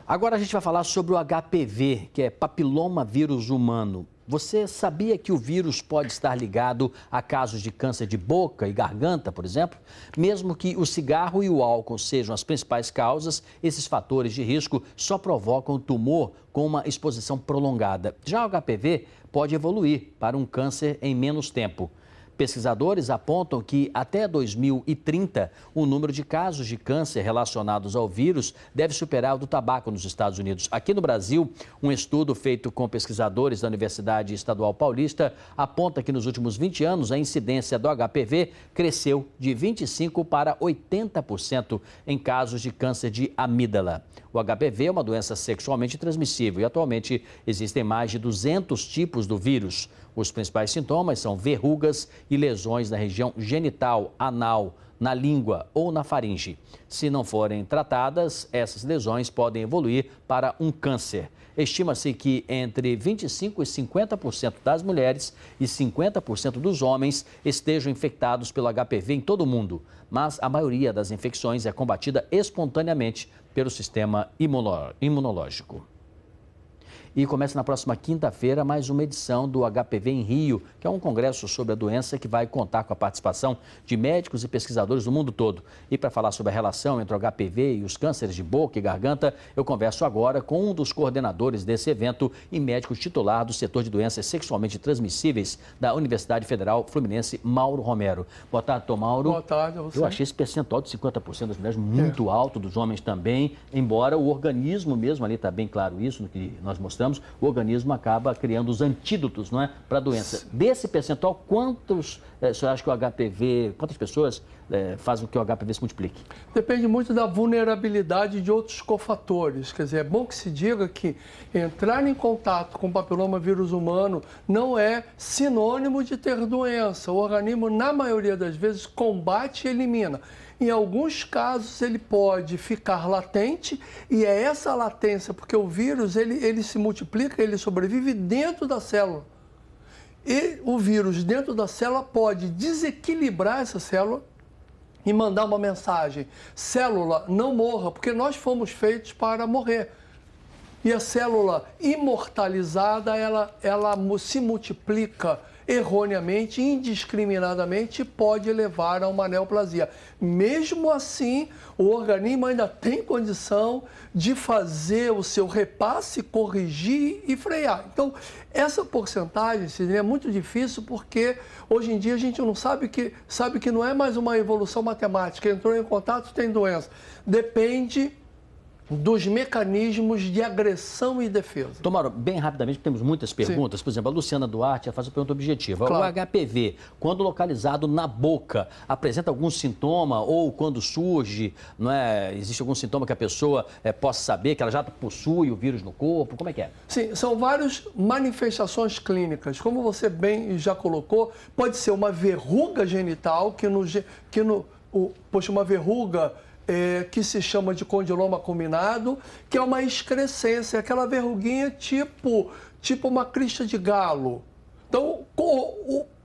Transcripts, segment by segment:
Agora a gente vai falar sobre o HPV, que é papiloma vírus humano. Você sabia que o vírus pode estar ligado a casos de câncer de boca e garganta, por exemplo? Mesmo que o cigarro e o álcool sejam as principais causas, esses fatores de risco só provocam tumor com uma exposição prolongada. Já o HPV pode evoluir para um câncer em menos tempo. Pesquisadores apontam que até 2030, o número de casos de câncer relacionados ao vírus deve superar o do tabaco nos Estados Unidos. Aqui no Brasil, um estudo feito com pesquisadores da Universidade Estadual Paulista aponta que nos últimos 20 anos a incidência do HPV cresceu de 25% para 80% em casos de câncer de amígdala. O HPV é uma doença sexualmente transmissível e atualmente existem mais de 200 tipos do vírus. Os principais sintomas são verrugas e lesões na região genital, anal, na língua ou na faringe. Se não forem tratadas, essas lesões podem evoluir para um câncer. Estima-se que entre 25% e 50% das mulheres e 50% dos homens estejam infectados pelo HPV em todo o mundo, mas a maioria das infecções é combatida espontaneamente pelo sistema imunológico. E começa na próxima quinta-feira mais uma edição do HPV em Rio, que é um congresso sobre a doença que vai contar com a participação de médicos e pesquisadores do mundo todo. E para falar sobre a relação entre o HPV e os cânceres de boca e garganta, eu converso agora com um dos coordenadores desse evento e médico titular do setor de doenças sexualmente transmissíveis da Universidade Federal Fluminense, Mauro Romero. Boa tarde, doutor Mauro. Boa tarde a você. Eu achei esse percentual de 50% das mulheres muito alto, dos homens também, embora o organismo mesmo, ali está bem claro isso, no que nós mostramos, o organismo acaba criando os antídotos, não é, para a doença. Desse percentual, quantos, o senhor acha que o HPV, quantas pessoas fazem com que o HPV se multiplique? Depende muito da vulnerabilidade de outros cofatores. Quer dizer, é bom que se diga que entrar em contato com o papiloma vírus humano não é sinônimo de ter doença. O organismo, na maioria das vezes, combate e elimina. Em alguns casos, ele pode ficar latente e é essa latência, porque o vírus ele se multiplica, ele sobrevive dentro da célula. E o vírus dentro da célula pode desequilibrar essa célula e mandar uma mensagem: célula, não morra, porque nós fomos feitos para morrer. E a célula imortalizada, ela se multiplica erroneamente, indiscriminadamente, pode levar a uma neoplasia. Mesmo assim, o organismo ainda tem condição de fazer o seu repasse, corrigir e frear. Então, essa porcentagem, Sidney, é muito difícil porque hoje em dia a gente não sabe que não é mais uma evolução matemática. Entrou em contato, tem doença. Depende dos mecanismos de agressão e defesa. Tomaram, bem rapidamente, porque temos muitas perguntas. Sim. Por exemplo, a Luciana Duarte faz uma pergunta objetiva. Claro. O HPV, quando localizado na boca, apresenta algum sintoma ou quando surge, não é, existe algum sintoma que a pessoa possa saber que ela já possui o vírus no corpo? Como é que é? Sim, são várias manifestações clínicas. Como você bem já colocou, pode ser uma verruga genital, uma verruga que se chama de condiloma acuminado, que é uma excrescência, aquela verruguinha tipo uma crista de galo. Então,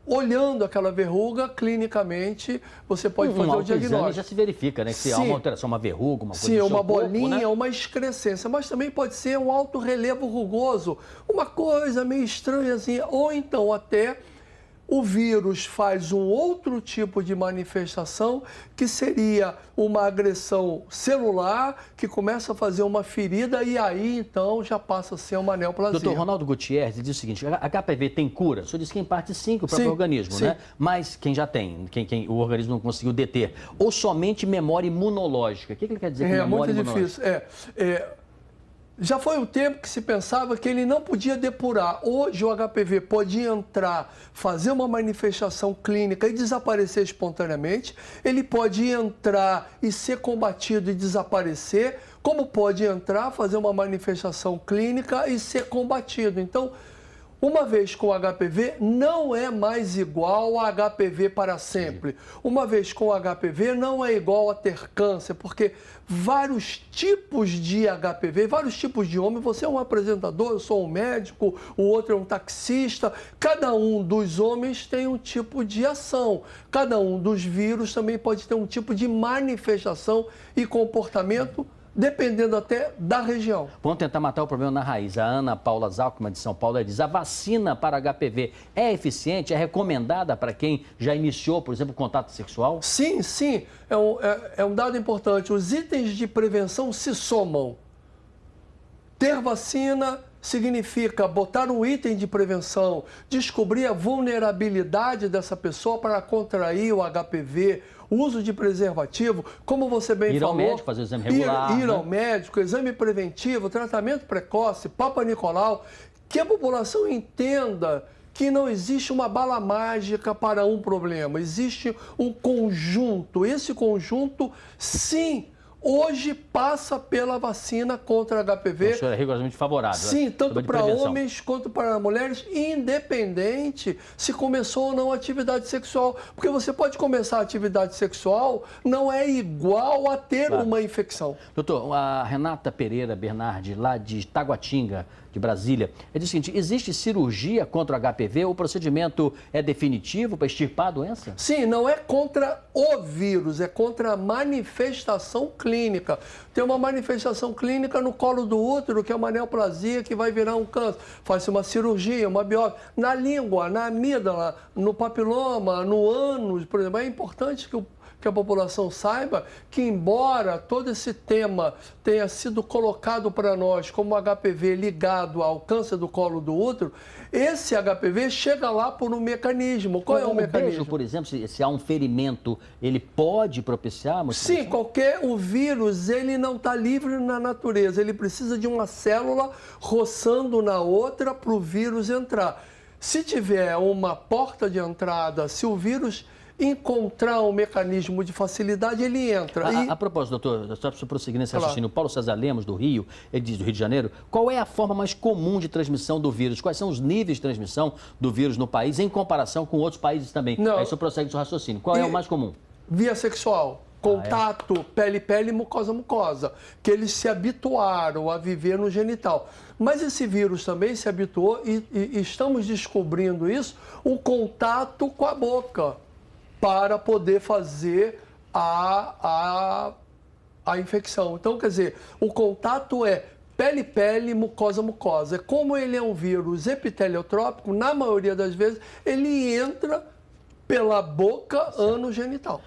olhando aquela verruga, clinicamente, você pode fazer o diagnóstico. Já se verifica, né? Que há uma alteração, uma verruga, uma coisa Sim, no seu uma bolinha, corpo, né? Uma excrescência, mas também pode ser um alto relevo rugoso, uma coisa meio estranhazinha, ou então até o vírus faz um outro tipo de manifestação, que seria uma agressão celular, que começa a fazer uma ferida e aí, então, já passa a ser uma neoplasia. Doutor Ronaldo Gutierrez diz o seguinte: HPV tem cura? O senhor disse que em parte sim, que o próprio organismo, né? Mas quem já tem, quem o organismo não conseguiu deter, ou somente memória imunológica? O que ele quer dizer com memória imunológica? É muito difícil, Já foi um tempo que se pensava que ele não podia depurar. Hoje o HPV pode entrar, fazer uma manifestação clínica e desaparecer espontaneamente. Ele pode entrar e ser combatido e desaparecer, como pode entrar, fazer uma manifestação clínica e ser combatido. Então, uma vez com o HPV, não é mais igual a HPV para sempre. Uma vez com o HPV, não é igual a ter câncer, porque vários tipos de HPV, vários tipos de homem, você é um apresentador, eu sou um médico, o outro é um taxista, cada um dos homens tem um tipo de ação, cada um dos vírus também pode ter um tipo de manifestação e comportamento dependendo até da região. Vamos tentar matar o problema na raiz. A Ana Paula Zalkman, de São Paulo, ela diz: a vacina para HPV é eficiente, é recomendada para quem já iniciou, por exemplo, contato sexual? Sim, sim. É um dado importante. Os itens de prevenção se somam. Ter vacina significa botar um item de prevenção, descobrir a vulnerabilidade dessa pessoa para contrair o HPV, uso de preservativo, como você bem falou. Ir ao médico, fazer o exame regular. Ir ao médico, exame preventivo, tratamento precoce, Papa Nicolau, que a população entenda que não existe uma bala mágica para um problema, existe um conjunto. Esse conjunto, sim, hoje passa pela vacina contra HPV. Então, o senhor é rigorosamente favorável. Sim, tanto para homens quanto para mulheres, independente se começou ou não a atividade sexual. Porque você pode começar a atividade sexual, não é igual a ter uma infecção. Doutor, a Renata Pereira Bernardi, lá de Taguatinga, de Brasília, diz o seguinte: existe cirurgia contra o HPV? O procedimento é definitivo para extirpar a doença? Sim, não é contra o vírus, é contra a manifestação clínica. Tem uma manifestação clínica no colo do útero, que é uma neoplasia que vai virar um câncer. Faz-se uma cirurgia, uma biópsia. Na língua, na amígdala, no papiloma, no ânus, por exemplo. É importante que a população saiba que, embora todo esse tema tenha sido colocado para nós como HPV ligado ao câncer do colo do útero, esse HPV chega lá por um mecanismo. Qual é o mecanismo? Beijo, por exemplo, se há um ferimento, ele pode propiciar? Sim, o vírus, ele não está livre na natureza, ele precisa de uma célula roçando na outra para o vírus entrar. Se tiver uma porta de entrada, se o vírus encontrar um mecanismo de facilidade, ele entra. A propósito, doutor, só para prosseguir nesse raciocínio, o Paulo César Lemos, do Rio, ele diz, do Rio de Janeiro, qual é a forma mais comum de transmissão do vírus? Quais são os níveis de transmissão do vírus no país, em comparação com outros países também? Não. Aí isso prossegue seu raciocínio. Qual é o mais comum? Via sexual. Contato, pele-pele, mucosa-mucosa, que eles se habituaram a viver no genital. Mas esse vírus também se habituou e estamos descobrindo isso, o contato com a boca, para poder fazer a infecção. Então, quer dizer, o contato é pele-pele, mucosa-mucosa. Como ele é um vírus epiteliotrópico, na maioria das vezes, ele entra pela boca, ano genital.